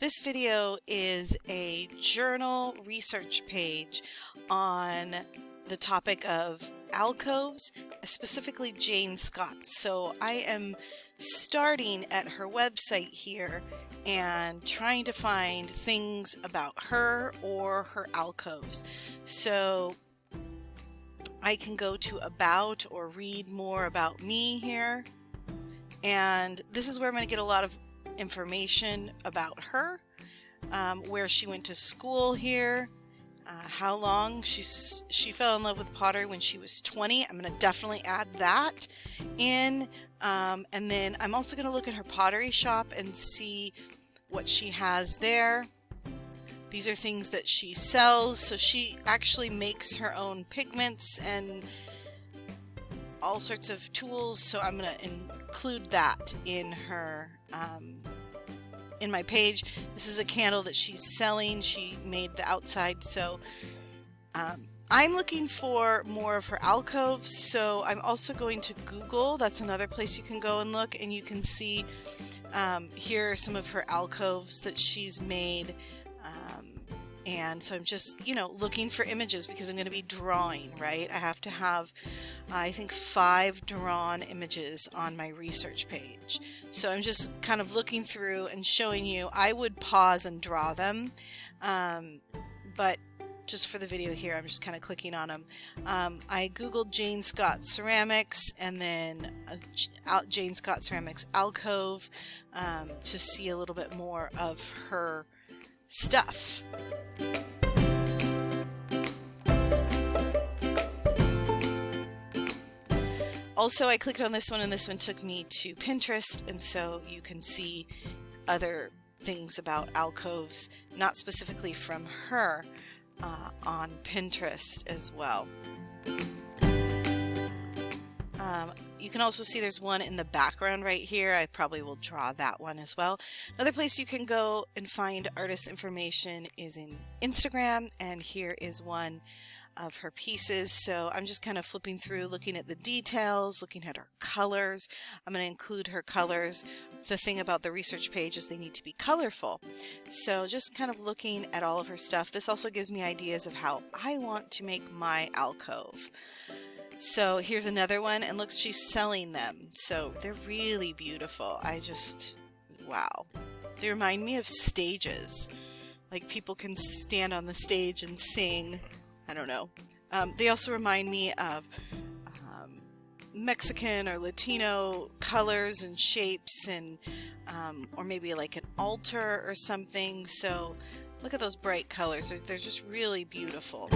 This video is a journal research page on the topic of alcoves, specifically Jane Scott. So I am starting at her website here and trying to find things about her or her alcoves. So I can go to About or read more about me here. And this is where I'm going to get a lot of information about her, where she went to school here, how long she fell in love with pottery when she was 20. I'm going to definitely add that in, and then I'm also going to look at her pottery shop and see what she has there. These are things that she sells, so she actually makes her own pigments and all sorts of tools, so I'm going to include that in her in my page. This is a candle that she's selling. She made the outside, so I'm looking for more of her alcoves, so I'm also going to Google. That's another place you can go and look, and you can see here are some of her alcoves that she's made. And so I'm just, looking for images because I'm going to be drawing, right? I have to have, I think, 5 drawn images on my research page. So I'm just kind of looking through and showing you. I would pause and draw them, but just for the video here, I'm just kind of clicking on them. I Googled Jane Scott Ceramics and then Jane Scott Ceramics alcove to see a little bit more of her stuff. Also, I clicked on this one and this one took me to Pinterest, and so you can see other things about alcoves, not specifically from her, on Pinterest as well. You can also see there's one in the background right here. I probably will draw that one as well. Another place you can go and find artist information is in Instagram, and here is one of her pieces. So I'm just kind of flipping through, looking at the details, looking at her colors. I'm going to include her colors. The thing about the research page is they need to be colorful. So just kind of looking at all of her stuff. This also gives me ideas of how I want to make my alcove. So here's another one, and looks, she's selling them. So they're really beautiful. Wow. They remind me of stages. Like people can stand on the stage and sing. I don't know. They also remind me of Mexican or Latino colors and shapes, and or maybe like an altar or something. So look at those bright colors. They're just really beautiful.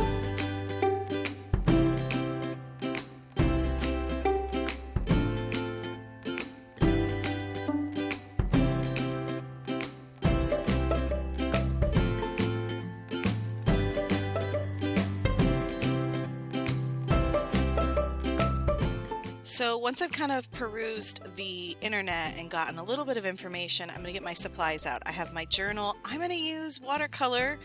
So once I've kind of perused the internet and gotten a little bit of information, I'm going to get my supplies out. I have my journal. I'm going to use watercolor.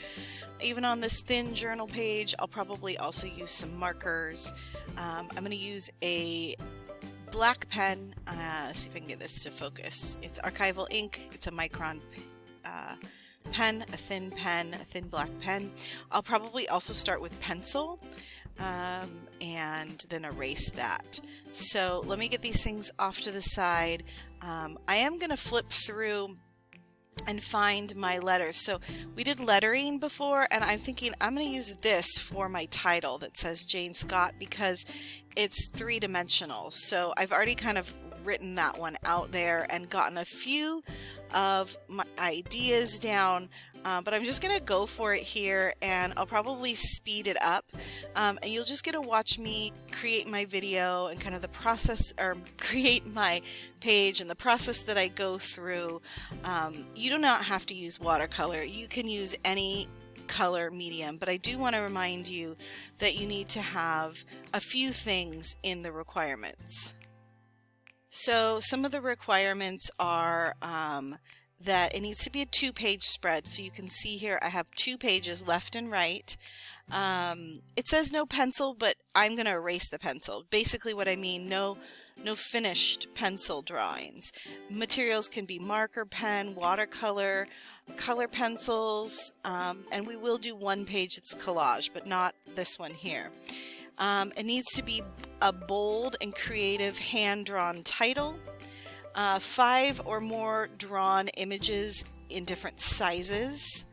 Even on this thin journal page, I'll probably also use some markers. I'm going to use a black pen. See if I can get this to focus. It's Archival ink. It's a Micron pen, a thin black pen. I'll probably also start with pencil. And then erase that. So let me get these things off to the side. I am going to flip through and find my letters. So we did lettering before, and I'm thinking I'm going to use this for my title that says Jane Scott because it's 3-dimensional. So I've already kind of written that one out there and gotten a few of my ideas down, but I'm just going to go for it here, and I'll probably speed it up, and you'll just get to watch me create my video and kind of the process, or create my page and the process that I go through. You do not have to use watercolor. You can use any color medium, but I do want to remind you that you need to have a few things in the requirements. So some of the requirements are that it needs to be a 2-page spread. So you can see here I have 2 pages left and right. It says no pencil, but I'm going to erase the pencil. Basically what I mean, no finished pencil drawings. Materials can be marker pen, watercolor, color pencils, and we will do one page that's collage, but not this one here. It needs to be a bold and creative hand-drawn title, 5 or more drawn images in different sizes,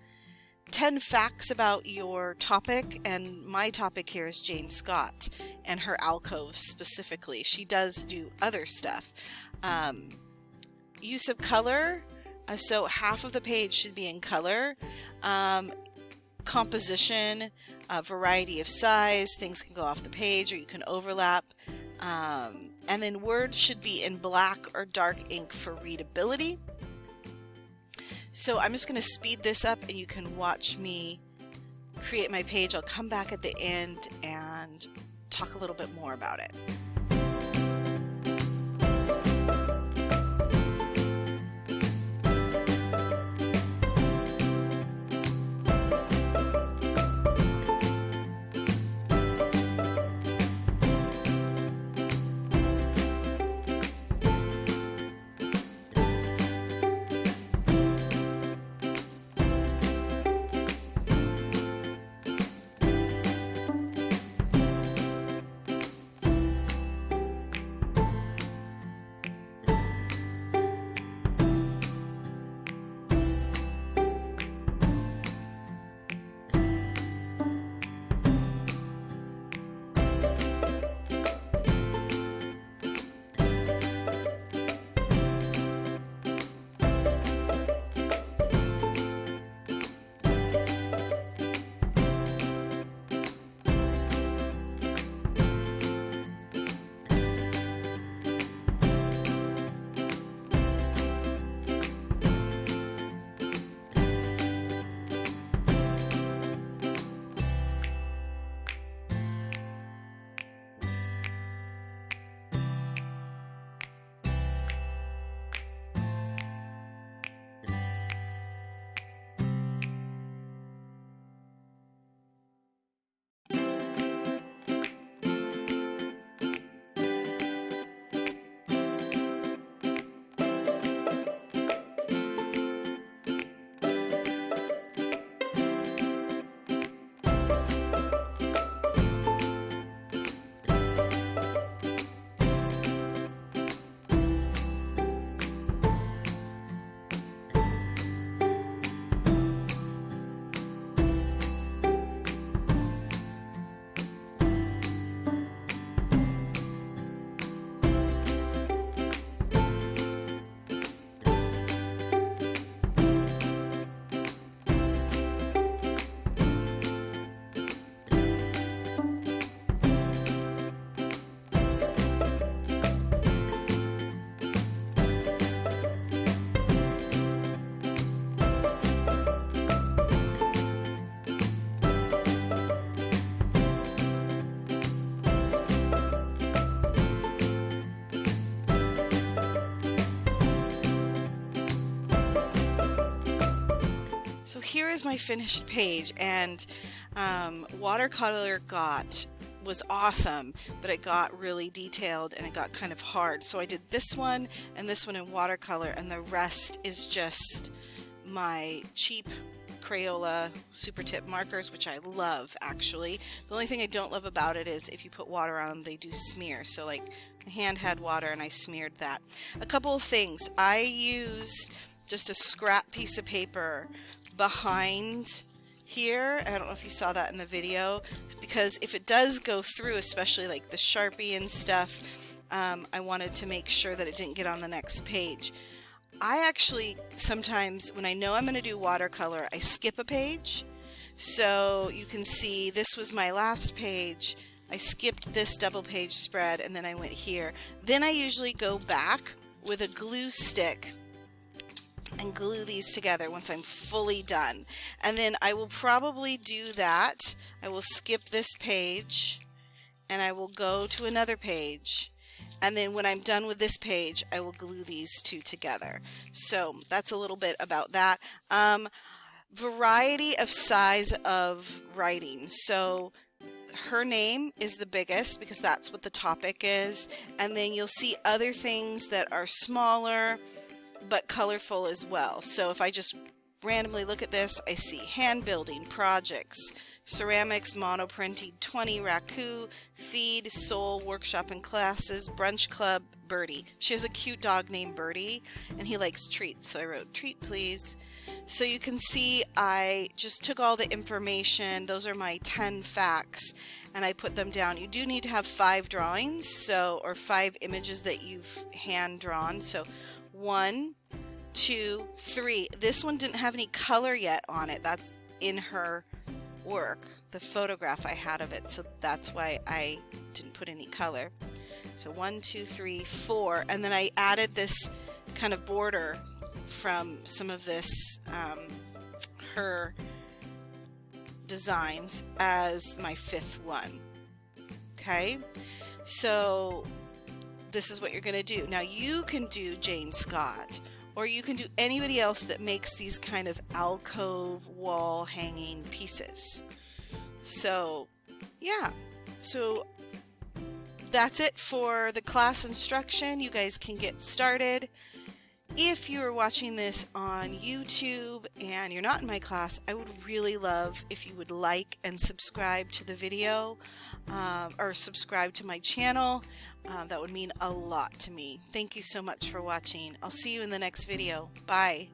10 facts about your topic, and my topic here is Jane Scott and her alcoves specifically. She does do other stuff. Use of color, so half of the page should be in color. Composition, variety of size, things can go off the page or you can overlap. And then words should be in black or dark ink for readability. So I'm just going to speed this up and you can watch me create my page. I'll come back at the end and talk a little bit more about it. So here is my finished page, and watercolor was awesome, but it got really detailed and it got kind of hard. So I did this one and this one in watercolor, and the rest is just my cheap Crayola super tip markers, which I love actually. The only thing I don't love about it is if you put water on them, they do smear. So like my hand had water and I smeared that. A couple of things. I used just a scrap piece of paper behind here. I don't know if you saw that in the video, because if it does go through, especially like the Sharpie and stuff, I wanted to make sure that it didn't get on the next page. I actually sometimes, when I know I'm going to do watercolor, I skip a page. So you can see this was my last page. I skipped this double page spread and then I went here. Then I usually go back with a glue stick and glue these together once I'm fully done. And then I will probably do that. I will skip this page and I will go to another page. And then when I'm done with this page, I will glue these two together. So that's a little bit about that. Variety of size of writing. So her name is the biggest because that's what the topic is. And then you'll see other things that are smaller but colorful as well. So if I just randomly look at this, I see hand building, projects, ceramics, monoprinting, 20, Raku, feed, soul, workshop and classes, brunch club, Birdie. She has a cute dog named Birdie and he likes treats, so I wrote treat please. So you can see I just took all the information. Those are my 10 facts and I put them down. You do need to have 5 drawings, or 5 images that you've hand drawn. So 1, 2, 3. This one didn't have any color yet on it. That's in her work, the photograph I had of it, so that's why I didn't put any color. So 1, 2, 3, 4, and then I added this kind of border from some of this her designs as my 5th one. Okay, so this is what you're going to do. Now you can do Jane Scott, or you can do anybody else that makes these kind of alcove wall hanging pieces. So yeah, so that's it for the class instruction. You guys can get started. If you're watching this on YouTube and you're not in my class, I would really love if you would like and subscribe to the video, or subscribe to my channel. That would mean a lot to me. Thank you so much for watching. I'll see you in the next video. Bye.